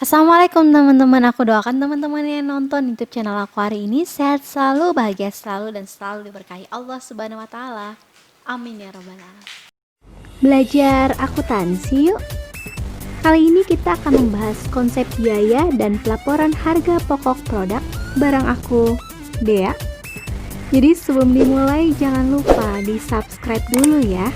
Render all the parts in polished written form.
Assalamualaikum teman-teman, aku doakan teman-teman yang nonton YouTube channel aku hari ini sehat selalu, bahagia selalu, dan selalu diberkahi Allah Subhanahu wa Ta'ala. Amin ya Rabbal Alamin. Belajar akuntansi yuk. Kali ini kita akan membahas konsep biaya dan pelaporan harga pokok produk barang aku, Dea. Jadi sebelum dimulai jangan lupa di subscribe dulu ya.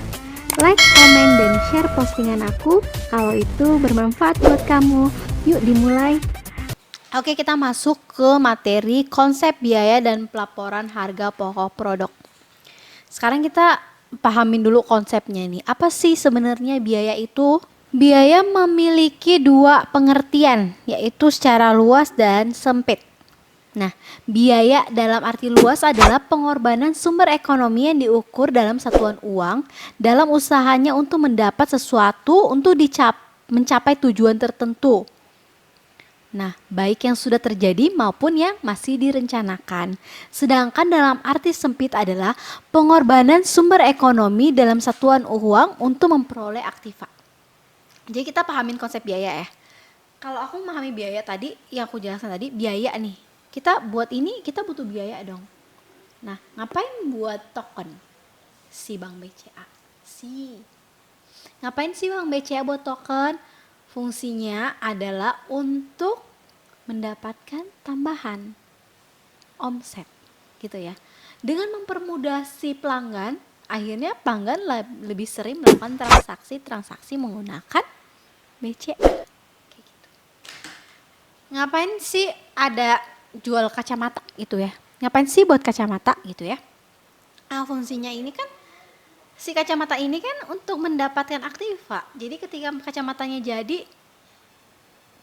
Like, komen, dan share postingan aku kalau itu bermanfaat buat kamu. Yuk dimulai. Oke, kita masuk ke materi konsep biaya dan pelaporan harga pokok produk. Sekarang kita pahamin dulu konsepnya nih. Apa sih sebenarnya biaya itu? Biaya memiliki dua pengertian, yaitu secara luas dan sempit. Nah, biaya dalam arti luas adalah pengorbanan sumber ekonomi yang diukur dalam satuan uang dalam usahanya untuk mendapat sesuatu untuk mencapai tujuan tertentu. Nah, baik yang sudah terjadi maupun yang masih direncanakan. Sedangkan dalam arti sempit adalah pengorbanan sumber ekonomi dalam satuan uang untuk memperoleh aktiva. Jadi kita pahamin konsep biaya ya. Kalau aku memahami biaya tadi, yang aku jelaskan tadi, biaya nih. Kita buat ini, kita butuh biaya dong. Nah, ngapain buat token? Si Bank BCA. Ngapain sih Bank BCA buat token? Fungsinya adalah untuk mendapatkan tambahan omset gitu ya. Dengan mempermudah si pelanggan, akhirnya pelanggan lebih sering melakukan transaksi menggunakan BCA. Kayak gitu. Ngapain sih ada jual kacamata gitu ya? Ngapain sih buat kacamata gitu ya? Fungsinya ini kan si kacamata ini kan untuk mendapatkan aktiva. Jadi ketika kacamatanya jadi,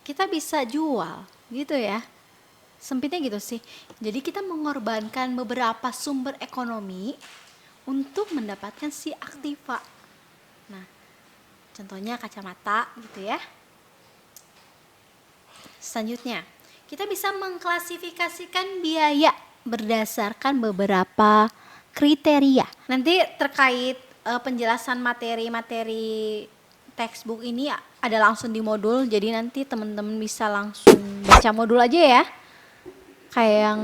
kita bisa jual gitu ya. Sempitnya gitu sih. Jadi kita mengorbankan beberapa sumber ekonomi untuk mendapatkan si aktiva. Nah, contohnya kacamata gitu ya. Selanjutnya, kita bisa mengklasifikasikan biaya berdasarkan beberapa kriteria. Nanti terkait penjelasan materi-materi textbook ini ada langsung di modul, jadi nanti teman-teman bisa langsung baca modul aja ya. Kayak yang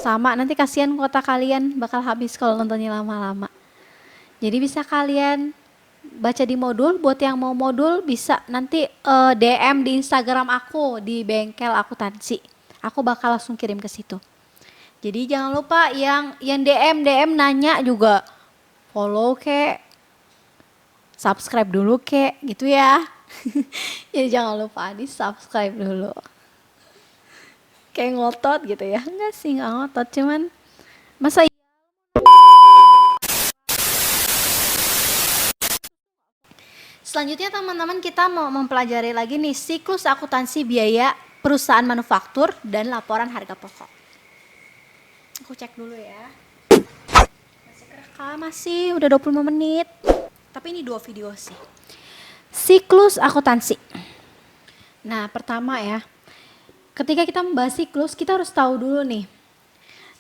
sama, nanti kasihan kuota kalian bakal habis kalau nontonnya lama-lama. Jadi bisa kalian baca di modul. Buat yang mau modul bisa nanti DM di Instagram aku di bengkel akuntansi. Aku bakal langsung kirim ke situ. Jadi jangan lupa yang DM nanya juga follow kek, subscribe dulu kek gitu ya. Jadi jangan lupa di subscribe dulu. Kayak ngotot gitu ya. Enggak sih, enggak ngotot, cuman masa selanjutnya teman-teman kita mau mempelajari lagi nih siklus akuntansi biaya perusahaan manufaktur dan laporan harga pokok. Aku cek dulu ya. Masih kerekam, masih udah 25 menit. Tapi ini 2 video sih. Siklus akuntansi. Nah, pertama ya. Ketika kita membahas siklus, kita harus tahu dulu nih.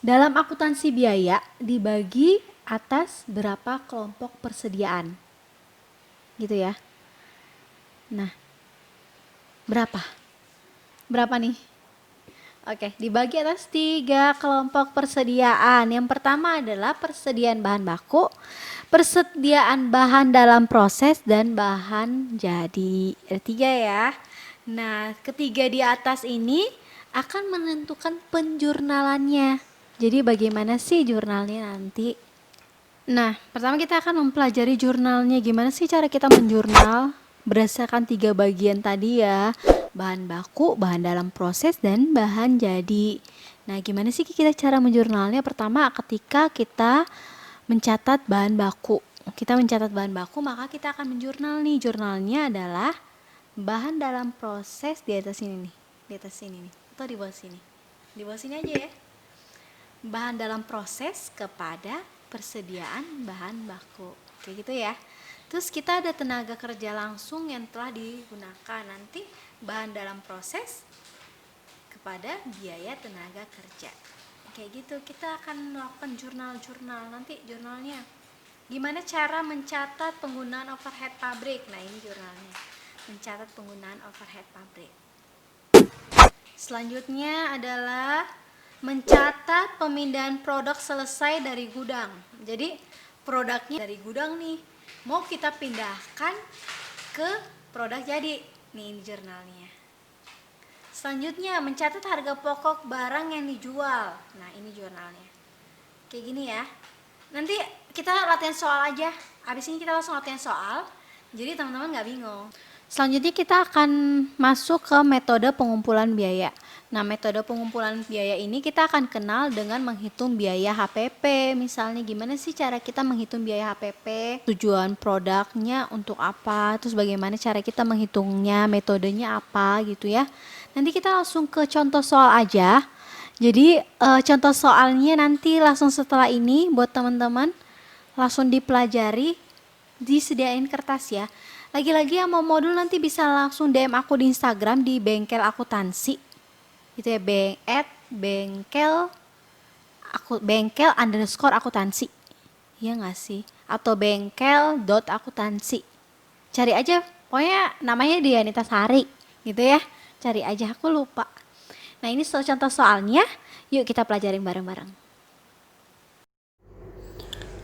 Dalam akuntansi biaya dibagi atas berapa kelompok persediaan. Gitu ya. Nah, berapa nih? Oke, dibagi atas 3 kelompok persediaan. Yang pertama adalah persediaan bahan baku, persediaan bahan dalam proses, dan bahan jadi. Ada 3 ya. Nah, ketiga di atas ini akan menentukan penjurnalannya. Jadi bagaimana sih jurnalnya nanti? Nah, pertama kita akan mempelajari jurnalnya. Gimana sih cara kita menjurnal? Berdasarkan 3 bagian tadi ya. Bahan baku, bahan dalam proses, dan bahan jadi. Nah, gimana sih kita cara menjurnalnya? Pertama, ketika kita mencatat bahan baku. Kita mencatat bahan baku, maka kita akan menjurnal nih. Jurnalnya adalah bahan dalam proses di atas ini nih. Di atas sini nih. Atau di bawah sini. Di bawah sini aja ya. Bahan dalam proses kepada persediaan bahan baku. Kayak gitu ya. Terus kita ada tenaga kerja langsung yang telah digunakan. Nanti bahan dalam proses kepada biaya tenaga kerja. Kayak gitu. Kita akan melakukan jurnal-jurnal. Nanti jurnalnya gimana cara mencatat penggunaan overhead pabrik. Nah, ini jurnalnya. Mencatat penggunaan overhead pabrik. Selanjutnya adalah mencatat pemindahan produk selesai dari gudang. Jadi produknya dari gudang nih, mau kita pindahkan ke produk jadi. Nih ini jurnalnya. Selanjutnya mencatat harga pokok barang yang dijual. Nah ini jurnalnya. Kayak gini ya. Nanti kita latihan soal aja. Abis ini kita langsung latihan soal. Jadi teman-teman nggak bingung. Selanjutnya kita akan masuk ke metode pengumpulan biaya. Nah, metode pengumpulan biaya ini kita akan kenal dengan menghitung biaya HPP. Misalnya gimana sih cara kita menghitung biaya HPP? Tujuan produknya untuk apa? Terus bagaimana cara kita menghitungnya? Metodenya apa gitu ya. Nanti kita langsung ke contoh soal aja. Jadi contoh soalnya nanti langsung setelah ini buat teman-teman langsung dipelajari, disediain kertas ya. Lagi-lagi yang mau modul nanti bisa langsung DM aku di Instagram di bengkel akuntansi. Itu ya, bengkel_akuntansi. Iya nggak sih? Atau bengkel.akuntansi. Cari aja, pokoknya namanya Dianita Sari gitu ya. Cari aja, aku lupa. Nah ini contoh soalnya, yuk kita pelajarin bareng-bareng.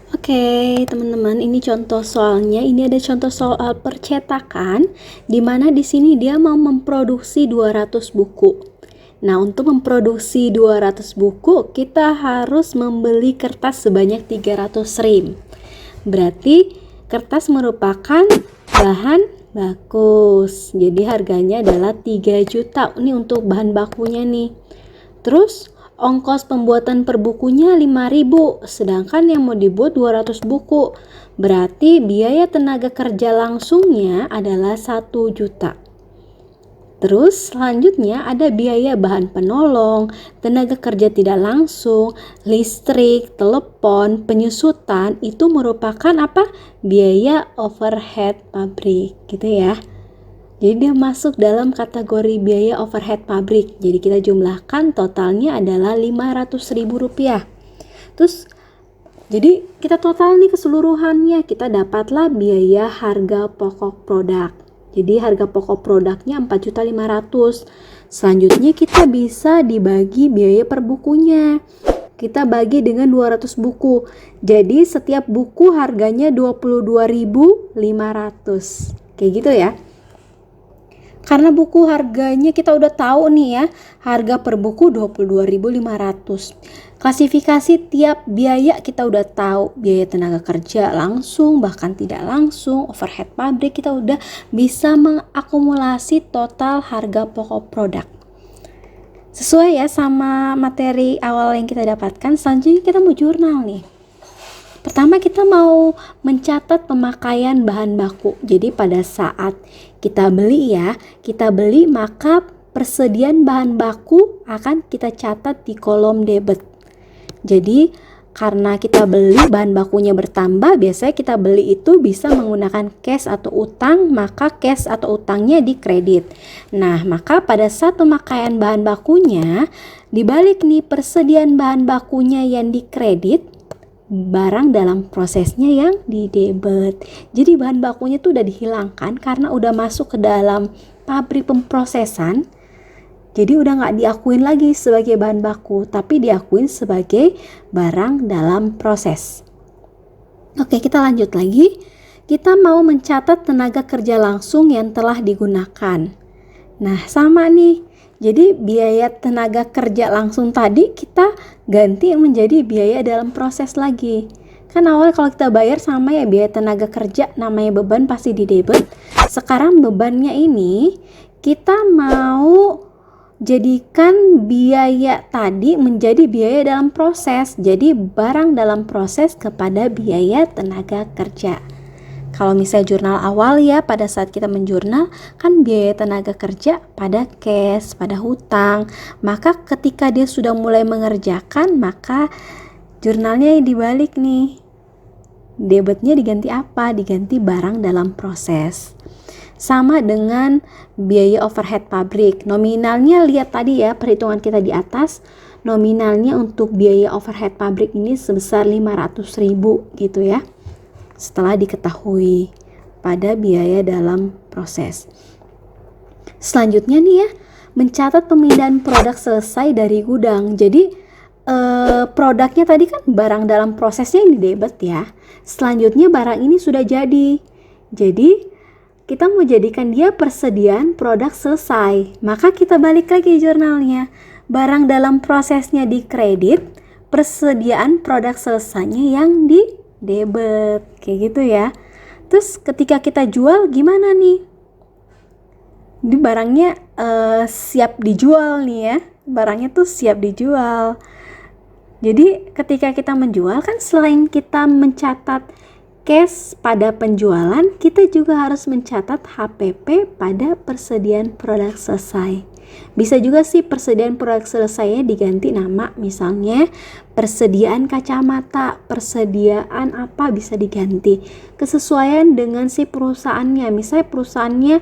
Oke, teman-teman, ini contoh soalnya. Ini ada contoh soal percetakan, di mana di sini dia mau memproduksi 200 buku. Nah, untuk memproduksi 200 buku, kita harus membeli kertas sebanyak 300 rim. Berarti kertas merupakan bahan bagus. Jadi harganya adalah 3 juta. Ini untuk bahan bakunya nih. Terus ongkos pembuatan per bukunya 5.000, sedangkan yang mau dibuat 200 buku. Berarti biaya tenaga kerja langsungnya adalah 1 juta. Terus selanjutnya ada biaya bahan penolong, tenaga kerja tidak langsung, listrik, telepon, penyusutan, itu merupakan apa? Biaya overhead pabrik gitu ya. Jadi dia masuk dalam kategori biaya overhead pabrik. Jadi kita jumlahkan totalnya adalah Rp500.000. Terus jadi kita total nih keseluruhannya, kita dapatlah biaya harga pokok produk. Jadi harga pokok produknya 4.500.000. Selanjutnya kita bisa dibagi biaya per bukunya. Kita bagi dengan 200 buku. Jadi setiap buku harganya 22.500. Kayak gitu ya. Karena buku harganya kita udah tahu nih ya, harga per buku 22.500. Klasifikasi tiap biaya kita udah tahu, biaya tenaga kerja langsung bahkan tidak langsung, overhead pabrik, kita udah bisa mengakumulasi total harga pokok produk. Sesuai ya sama materi awal yang kita dapatkan. Selanjutnya kita mau jurnal nih. Pertama kita mau mencatat pemakaian bahan baku. Jadi pada saat kita beli maka persediaan bahan baku akan kita catat di kolom debit. Jadi karena kita beli bahan bakunya bertambah, biasanya kita beli itu bisa menggunakan cash atau utang, maka cash atau utangnya dikredit. Nah, maka pada saat pemakaian bahan bakunya, dibalik nih persediaan bahan bakunya yang dikredit, barang dalam prosesnya yang di debit. Jadi bahan bakunya tuh udah dihilangkan karena udah masuk ke dalam pabrik pemprosesan. Jadi udah nggak diakuin lagi sebagai bahan baku, tapi diakuin sebagai barang dalam proses. Oke, kita lanjut lagi. Kita mau mencatat tenaga kerja langsung yang telah digunakan. Nah, sama nih. Jadi biaya tenaga kerja langsung tadi kita ganti menjadi biaya dalam proses lagi. Kan awal kalau kita bayar sama ya biaya tenaga kerja, namanya beban pasti di debit. Sekarang bebannya ini kita mau jadikan biaya tadi menjadi biaya dalam proses. Jadi barang dalam proses kepada biaya tenaga kerja. Kalau misalnya jurnal awal ya, pada saat kita menjurnal kan biaya tenaga kerja pada cash, pada hutang. Maka ketika dia sudah mulai mengerjakan, maka jurnalnya dibalik nih. Debitnya diganti apa? Diganti barang dalam proses. Sama dengan biaya overhead pabrik. Nominalnya lihat tadi ya, perhitungan kita di atas. Nominalnya untuk biaya overhead pabrik ini sebesar 500.000 gitu ya. Setelah diketahui pada biaya dalam proses. Selanjutnya nih ya, mencatat pemindahan produk selesai dari gudang. Jadi produknya tadi kan barang dalam prosesnya ini debit ya. Selanjutnya barang ini sudah jadi. Jadi kita mau jadikan dia persediaan produk selesai. Maka kita balik lagi jurnalnya. Barang dalam prosesnya di kredit, persediaan produk selesainya yang di debit. Kayak gitu ya. Terus ketika kita jual gimana nih? Ini barangnya siap dijual nih ya. Barangnya tuh siap dijual. Jadi ketika kita menjual kan selain kita mencatat cash pada penjualan, kita juga harus mencatat HPP pada persediaan produk selesai. Bisa juga sih persediaan produk selesainya diganti nama, misalnya persediaan kacamata, persediaan apa bisa diganti. Kesesuaian dengan si perusahaannya, misalnya perusahaannya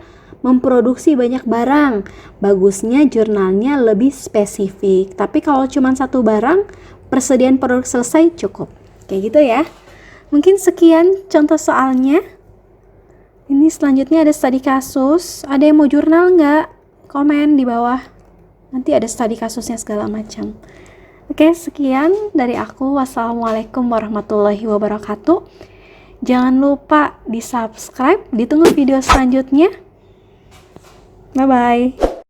memproduksi banyak barang, bagusnya jurnalnya lebih spesifik. Tapi kalau cuma satu barang, persediaan produk selesai cukup. Kayak gitu ya. Mungkin sekian contoh soalnya. Ini selanjutnya ada studi kasus. Ada yang mau jurnal nggak? Komen di bawah. Nanti ada studi kasusnya segala macam. Oke, sekian dari aku. Wassalamualaikum warahmatullahi wabarakatuh. Jangan lupa di subscribe. Ditunggu video selanjutnya. Bye-bye.